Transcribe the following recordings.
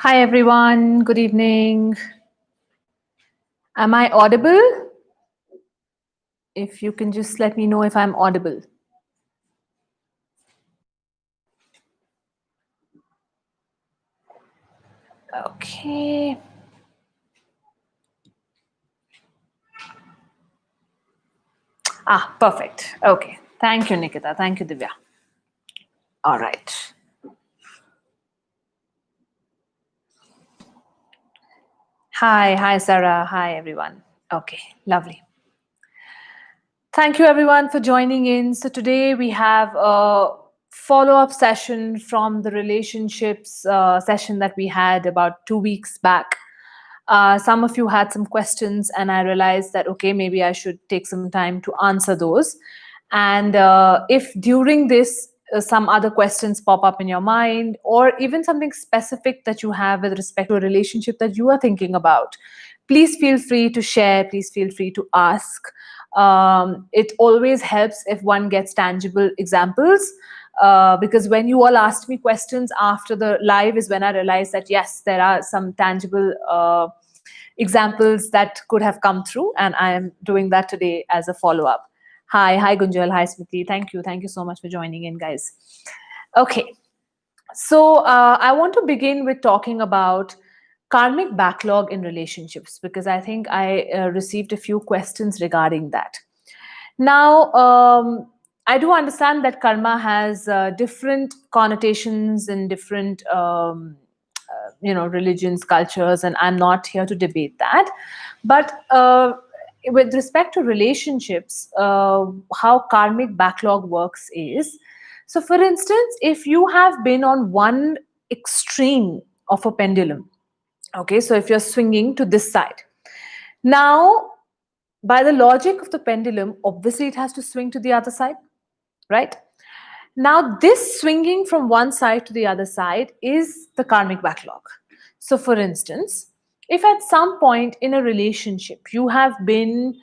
Hi everyone, good evening. Am I audible? If you can just let me know if I'm audible. Okay. Perfect. Okay. Thank you, Nikita. Thank you, Divya. All right. Hi, Sarah. Hi, everyone. Okay, lovely. Thank you, everyone, for joining in. So, today we have a follow up session from the relationships session that we had about 2 weeks back. Some of you had some questions, and I realized that, okay, maybe I should take some time to answer those. And if during this, some other questions pop up in your mind, or even something specific that you have with respect to a relationship that you are thinking about, please feel free to share, please feel free to ask. It always helps if one gets tangible examples. Because when you all asked me questions after the live is when I realized that yes, there are some tangible examples that could have come through, and I am doing that today as a follow-up. Hi Gunjal, hi Smriti. Thank you so much for joining in, guys. Okay, so I want to begin with talking about karmic backlog in relationships because I think I received a few questions regarding that. Now, I do understand that karma has different connotations in different, religions, cultures, and I'm not here to debate that. But with respect to relationships, how karmic backlog works is, so for instance, if you have been on one extreme of a pendulum, okay, so if you're swinging to this side, now by the logic of the pendulum, obviously it has to swing to the other side, right? Now, this swinging from one side to the other side is the karmic backlog. So, for instance, if at some point in a relationship you have been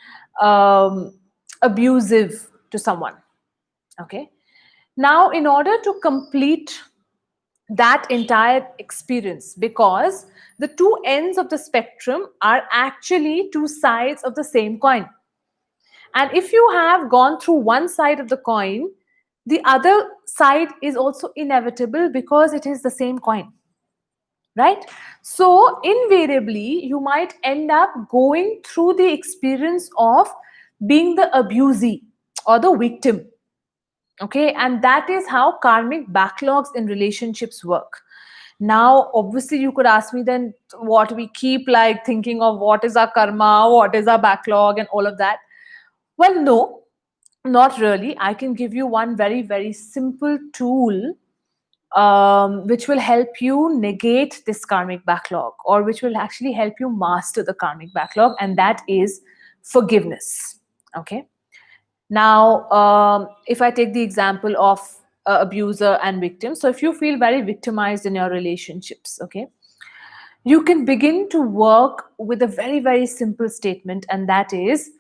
abusive to someone, okay, now in order to complete that entire experience, because the two ends of the spectrum are actually two sides of the same coin. And if you have gone through one side of the coin, the other side is also inevitable because it is the same coin, right? So, invariably, you might end up going through the experience of being the abusee or the victim. Okay, and that is how karmic backlogs in relationships work. Now, obviously, you could ask me then what we keep like thinking of what is our karma, what is our backlog, and all of that. Well, no, not really. I can give you one very, very simple tool which will help you negate this karmic backlog, or which will actually help you master the karmic backlog, and that is forgiveness. Okay. Now, if I take the example of abuser and victim, so if you feel very victimized in your relationships, okay, you can begin to work with a very, very simple statement, and that is,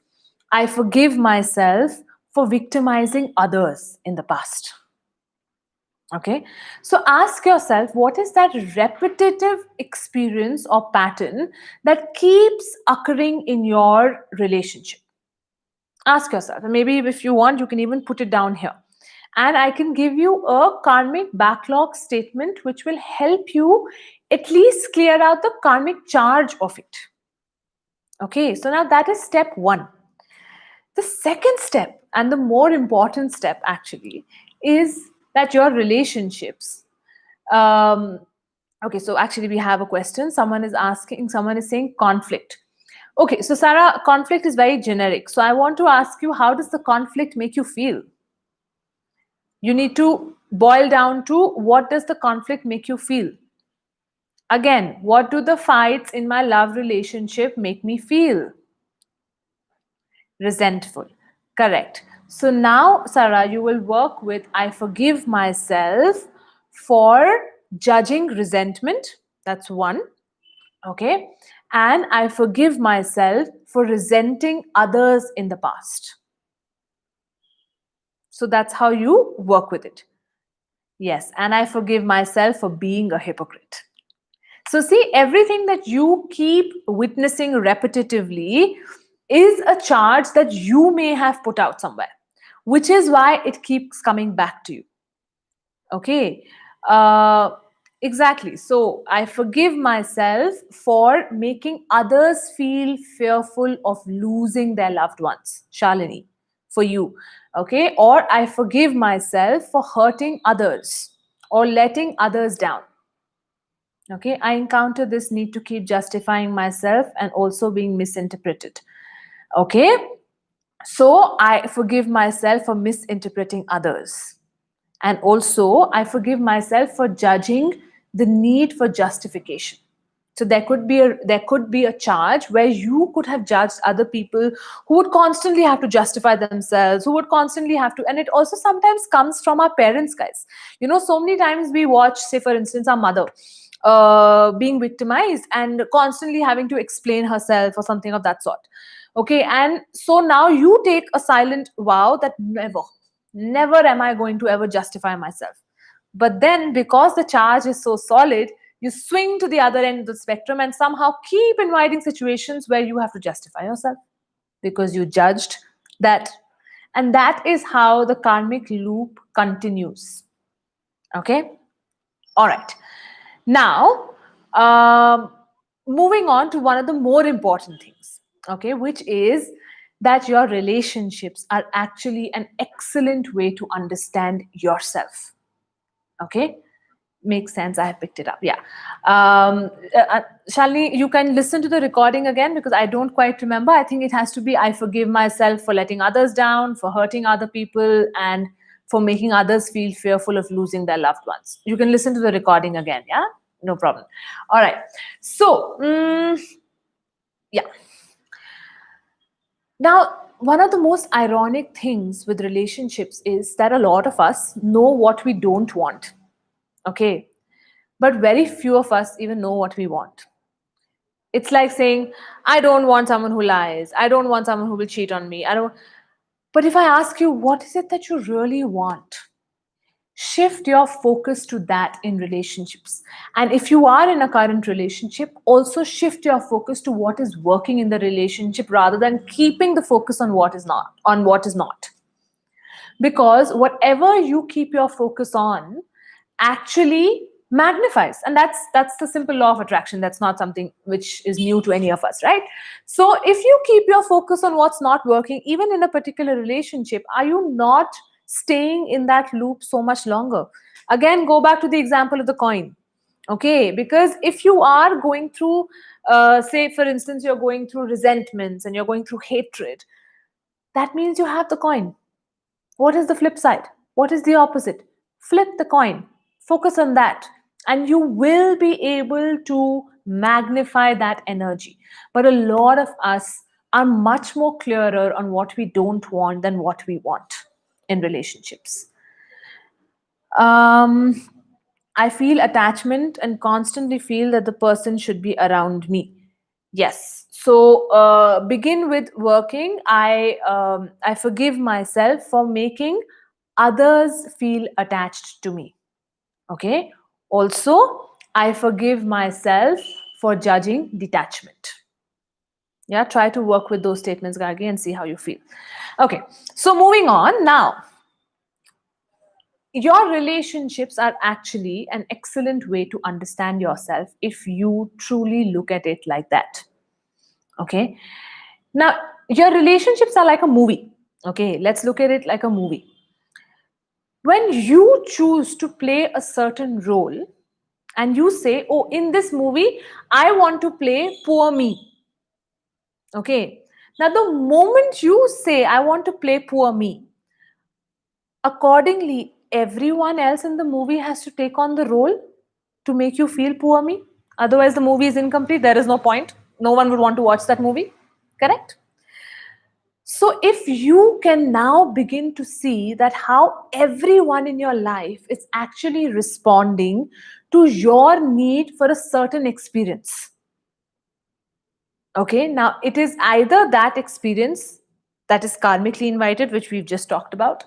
I forgive myself for victimizing others in the past. Okay, so ask yourself, what is that repetitive experience or pattern that keeps occurring in your relationship? Ask yourself, and maybe if you want, you can even put it down here. And I can give you a karmic backlog statement which will help you at least clear out the karmic charge of it. Okay, so now that is step one. The second step, and the more important step actually, is that your relationships. Um, okay, so actually, we have a question. Someone is saying conflict. Okay, so Sarah, conflict is very generic. So I want to ask you, how does the conflict make you feel? You need to boil down to what does the conflict make you feel? Again, what do the fights in my love relationship make me feel? Resentful. Correct. So now, Sarah, you will work with I forgive myself for judging resentment. That's one. Okay. And I forgive myself for resenting others in the past. So that's how you work with it. Yes. And I forgive myself for being a hypocrite. So, see, everything that you keep witnessing repetitively is a charge that you may have put out somewhere, which is why it keeps coming back to you. Okay. Uh, exactly. So, I forgive myself for making others feel fearful of losing their loved ones. Shalini, for you. Okay. Or I forgive myself for hurting others or letting others down. Okay, I encounter this need to keep justifying myself and also being misinterpreted. Okay, so I forgive myself for misinterpreting others. And also, I forgive myself for judging the need for justification. So there could be a charge where you could have judged other people who would constantly have to justify themselves, who would constantly have to, and it also sometimes comes from our parents, guys. So many times we watch, say for instance, our mother being victimized and constantly having to explain herself or something of that sort. Okay, and so now you take a silent vow that never am I going to ever justify myself. But then, because the charge is so solid, you swing to the other end of the spectrum and somehow keep inviting situations where you have to justify yourself because you judged that. And that is how the karmic loop continues. Okay? All right. Now, um, moving on to one of the more important things, okay, which is that your relationships are actually an excellent way to understand yourself. Okay, makes sense. I have picked it up. Yeah. Shalini, you can listen to the recording again because I don't quite remember. I think it has to be I forgive myself for letting others down, for hurting other people, and for making others feel fearful of losing their loved ones. You can listen to the recording again. Yeah. No problem. All right. So, yeah. Now, one of the most ironic things with relationships is that a lot of us know what we don't want. Okay. But very few of us even know what we want. It's like saying, I don't want someone who lies. I don't want someone who will cheat on me. I don't. But if I ask you, what is it that you really want? Shift your focus to that in relationships. And if you are in a current relationship, also shift your focus to what is working in the relationship rather than keeping the focus on what is not. Because whatever you keep your focus on actually magnifies, and that's the simple law of attraction. That's not something which is new to any of us, right? So if you keep your focus on what's not working, even in a particular relationship, are you not staying in that loop so much longer? Again, go back to the example of the coin. Okay, because if you are going through say for instance, you're going through resentments and you're going through hatred, that means you have the coin. What is the flip side? What is the opposite? Flip the coin. Focus on that. And you will be able to magnify that energy. But a lot of us are much more clearer on what we don't want than what we want in relationships. Um, I feel attachment and constantly feel that the person should be around me. Yes. So begin with working. I forgive myself for making others feel attached to me. Okay. Also, I forgive myself for judging detachment. Yeah. Try to work with those statements, Gargi, and see how you feel. Okay. So moving on now. Your relationships are actually an excellent way to understand yourself if you truly look at it like that. Okay. Now, your relationships are like a movie. Okay. Let's look at it like a movie. When you choose to play a certain role and you say, oh, in this movie, I want to play poor me. Okay. Now, the moment you say, I want to play poor me, accordingly, everyone else in the movie has to take on the role to make you feel poor me. Otherwise, the movie is incomplete. There is no point. No one would want to watch that movie. Correct? So, if you can now begin to see that how everyone in your life is actually responding to your need for a certain experience. Okay, now it is either that experience that is karmically invited, which we've just talked about,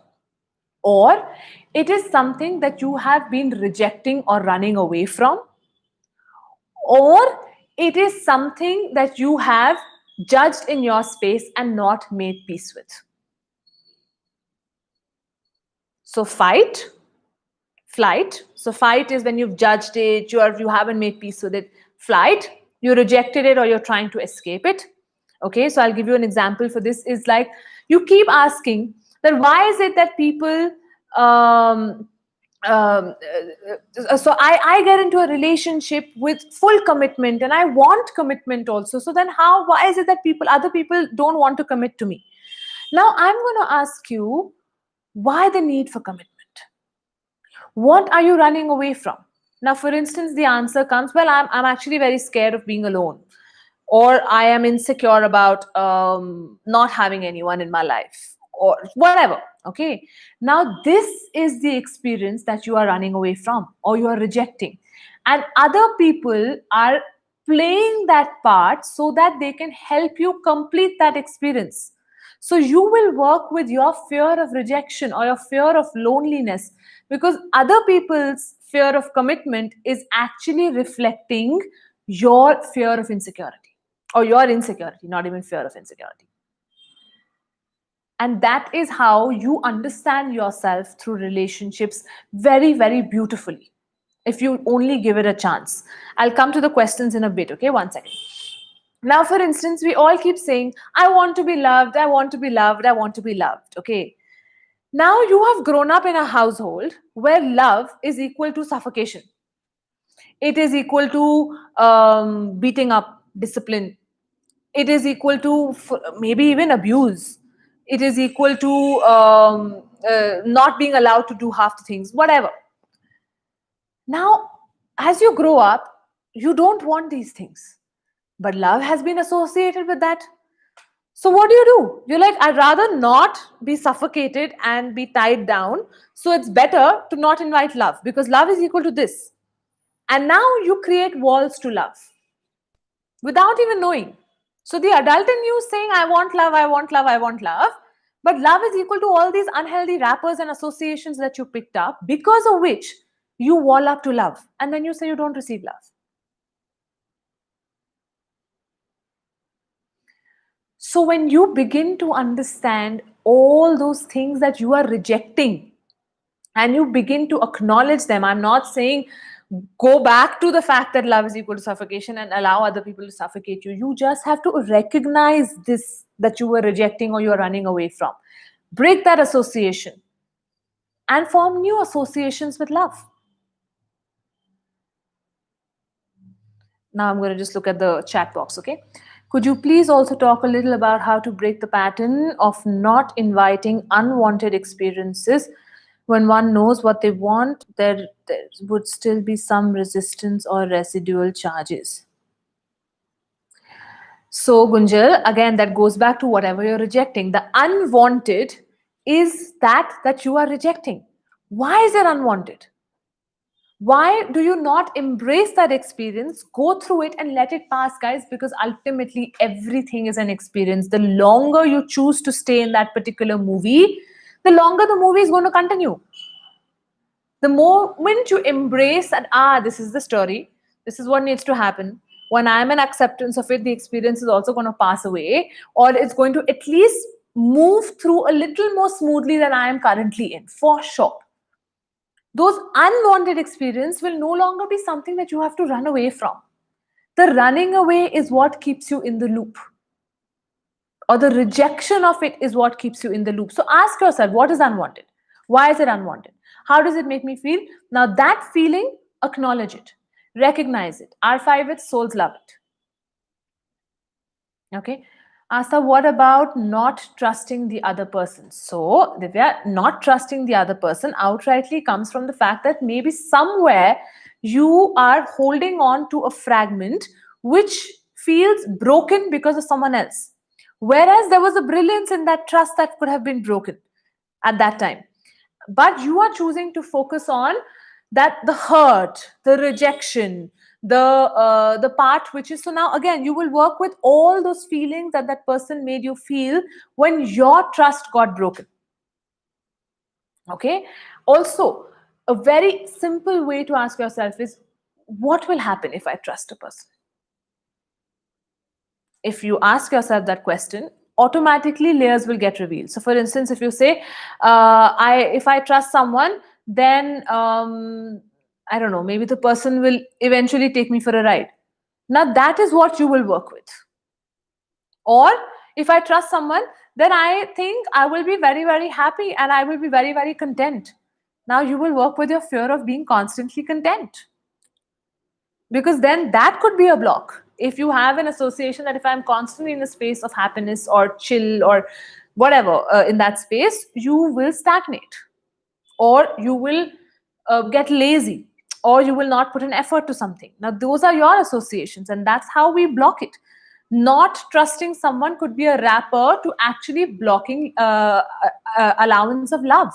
or it is something that you have been rejecting or running away from, or it is something that you have judged in your space and not made peace with. So fight, flight. So fight is when you've judged it, you haven't made peace with it. Flight, you rejected it or you're trying to escape it. Okay, so I'll give you an example for this. Is like you keep asking that why is it that people so I get into a relationship with full commitment and I want commitment also. So then why is it that other people don't want to commit to me? Now I'm going to ask you, why the need for commitment? What are you running away from? Now, for instance, the answer comes, well, I'm actually very scared of being alone, or I am insecure about not having anyone in my life, or whatever. Okay. Now, this is the experience that you are running away from or you are rejecting. And other people are playing that part so that they can help you complete that experience. So you will work with your fear of rejection or your fear of loneliness, because other people's fear of commitment is actually reflecting your fear of insecurity or your insecurity, not even fear of insecurity. And that is how you understand yourself through relationships very, very beautifully, if you only give it a chance. I'll come to the questions in a bit, okay? 1 second. Now, for instance, we all keep saying, I want to be loved, I want to be loved, I want to be loved, okay? Now you have grown up in a household where love is equal to suffocation. It is equal to beating up, discipline. It is equal to maybe even abuse. It is equal to not being allowed to do half the things, whatever. Now, as you grow up, you don't want these things. But love has been associated with that. So what do? You're like, I'd rather not be suffocated and be tied down. So it's better to not invite love, because love is equal to this. And now you create walls to love without even knowing. So the adult in you saying, I want love, I want love, I want love. But love is equal to all these unhealthy wrappers and associations that you picked up, because of which you wall up to love. And then you say you don't receive love. So when you begin to understand all those things that you are rejecting and you begin to acknowledge them, I'm not saying go back to the fact that love is equal to suffocation and allow other people to suffocate you. You just have to recognize this, that you were rejecting or you are running away from. Break that association and form new associations with love. Now I'm going to just look at the chat box, okay? Could you please also talk a little about how to break the pattern of not inviting unwanted experiences? When one knows what they want, there would still be some resistance or residual charges. So, Gunjal, again, that goes back to whatever you're rejecting. The unwanted is that you are rejecting. Why is it unwanted? Why do you not embrace that experience, go through it and let it pass, guys? Because ultimately everything is an experience. The longer you choose to stay in that particular movie, the longer the movie is going to continue. The moment you embrace that, this is the story, this is what needs to happen. When I'm in acceptance of it, the experience is also going to pass away, or it's going to at least move through a little more smoothly than I am currently in, for sure. Those unwanted experiences will no longer be something that you have to run away from. The running away is what keeps you in the loop, or the rejection of it is what keeps you in the loop. So ask yourself, what is unwanted? Why is it unwanted? How does it make me feel? Now that feeling, acknowledge it, recognize it. R5 with souls love it. Okay. Asa, what about not trusting the other person? So, Divya, not trusting the other person outrightly comes from the fact that maybe somewhere you are holding on to a fragment which feels broken because of someone else. Whereas there was a brilliance in that trust that could have been broken at that time. But you are choosing to focus on that, the hurt, the rejection, the part which is, so now again you will work with all those feelings that person made you feel when your trust got broken. Okay. Also, a very simple way to ask yourself is, what will happen if I trust a person? If you ask yourself that question, automatically layers will get revealed. So for instance, if you say, if I trust someone, then I don't know, maybe the person will eventually take me for a ride. Now that is what you will work with. Or if I trust someone, then I think I will be very, very happy and I will be very, very content. Now you will work with your fear of being constantly content, because then that could be a block. If you have an association that if I'm constantly in a space of happiness or chill or whatever, in that space, you will stagnate, or you will get lazy, or you will not put an effort to something. Now those are your associations, and that's how we block it. Not trusting someone could be a wrapper to actually blocking allowance of love.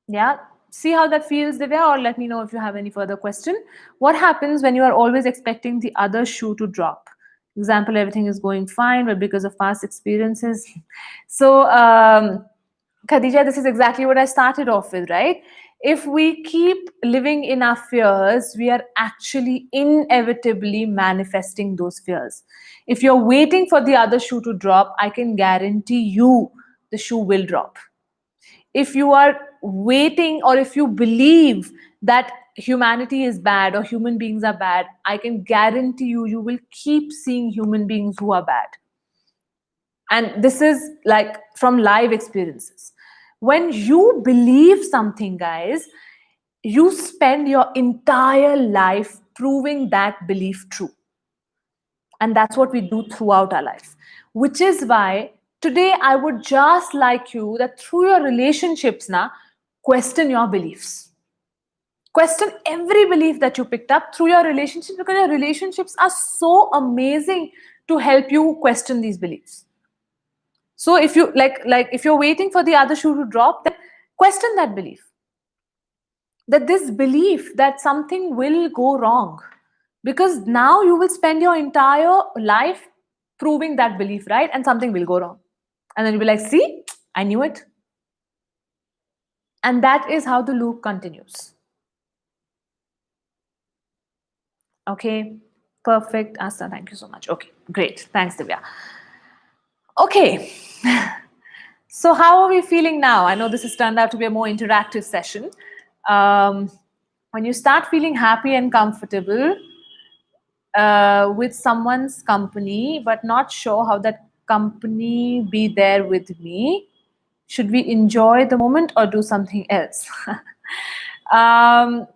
Yeah. See how that feels, Divya, or let me know if you have any further question. What happens when you are always expecting the other shoe to drop? Example, everything is going fine, but because of past experiences. So, Khadija, this is exactly what I started off with, right? If we keep living in our fears, we are actually inevitably manifesting those fears. If you're waiting for the other shoe to drop, I can guarantee you the shoe will drop. If you are waiting, or if you believe that humanity is bad or human beings are bad, I can guarantee you, you will keep seeing human beings who are bad. And this is like from live experiences. When you believe something, guys, you spend your entire life proving that belief true. And that's what we do throughout our life. Which is why today I would just like you that through your relationships now, question your beliefs. Question every belief that you picked up through your relationships, because your relationships are so amazing to help you question these beliefs. So if you like if you're waiting for the other shoe to drop, then question that belief. That this belief that something will go wrong, because now you will spend your entire life proving that belief right, and something will go wrong, and then you'll be like, see, I knew it. And that is how the loop continues. Okay, perfect, Asta, thank you so much. Okay, great, thanks, Divya. Okay. So how are we feeling now? I know this has turned out to be a more interactive session. When you start feeling happy and comfortable with someone's company, but not sure how that company be there with me, should we enjoy the moment or do something else? um,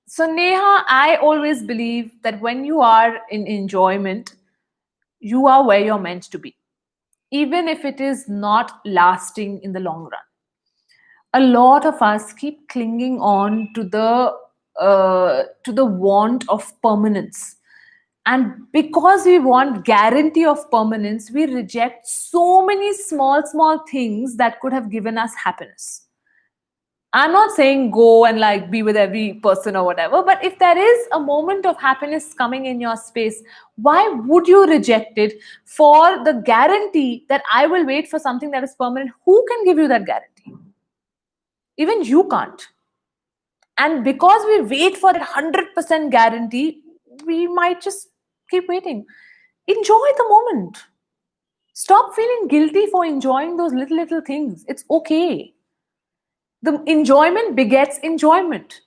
so Neha, I always believe that when you are in enjoyment, you are where you're meant to be, even if it is not lasting in the long run. A lot of us keep clinging on to the want of permanence, and because we want guarantee of permanence, we reject so many small things that could have given us happiness. I'm not saying go and like be with every person or whatever, but if there is a moment of happiness coming in your space, why would you reject it for the guarantee that I will wait for something that is permanent? Who can give you that guarantee? Even you can't. And because we wait for that 100% guarantee, we might just keep waiting. Enjoy the moment. Stop feeling guilty for enjoying those little things. It's okay. The enjoyment begets enjoyment.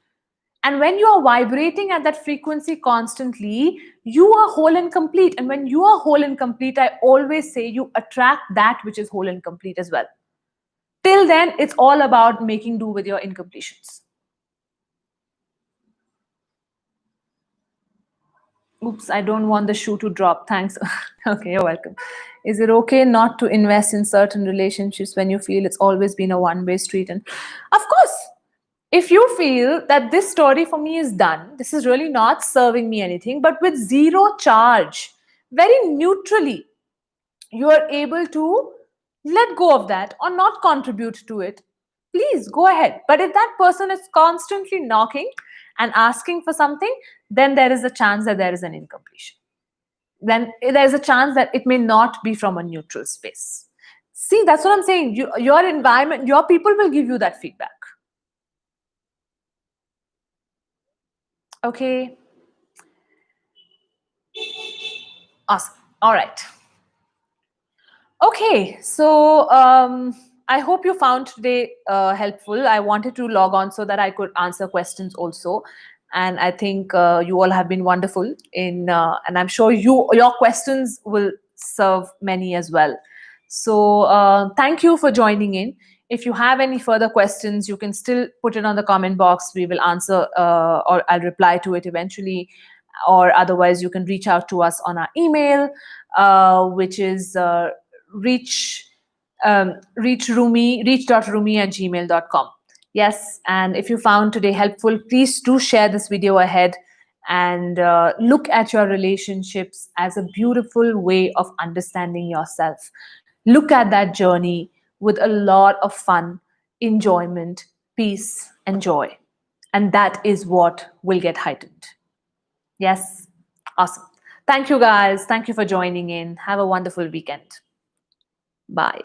And when you are vibrating at that frequency constantly, you are whole and complete. And when you are whole and complete, I always say you attract that which is whole and complete as well. Till then, it's all about making do with your incompletions. Oops, I don't want the shoe to drop. Thanks. Okay, you're welcome. Is it okay not to invest in certain relationships when you feel it's always been a one-way street? And of course, if you feel that this story for me is done, this is really not serving me anything, but with zero charge, very neutrally, you are able to let go of that or not contribute to it, please go ahead. But if that person is constantly knocking and asking for something, then there is a chance that there is an incompletion. Then there's a chance that it may not be from a neutral space. See, that's what I'm saying. Your environment, your people will give you that feedback. Okay. Awesome. All right. Okay, so I hope you found today helpful. I wanted to log on so that I could answer questions also, and I think you all have been wonderful and I'm sure your questions will serve many as well. So thank you for joining in. If you have any further questions, you can still put it on the comment box. We will answer or I'll reply to it eventually, or otherwise you can reach out to us on our email, which is reach reach.rumi at gmail.com. Yes, and if you found today helpful, please do share this video ahead and look at your relationships as a beautiful way of understanding yourself. Look at that journey with a lot of fun, enjoyment, peace, and joy. And that is what will get heightened. Yes, awesome. Thank you, guys. Thank you for joining in. Have a wonderful weekend. Bye.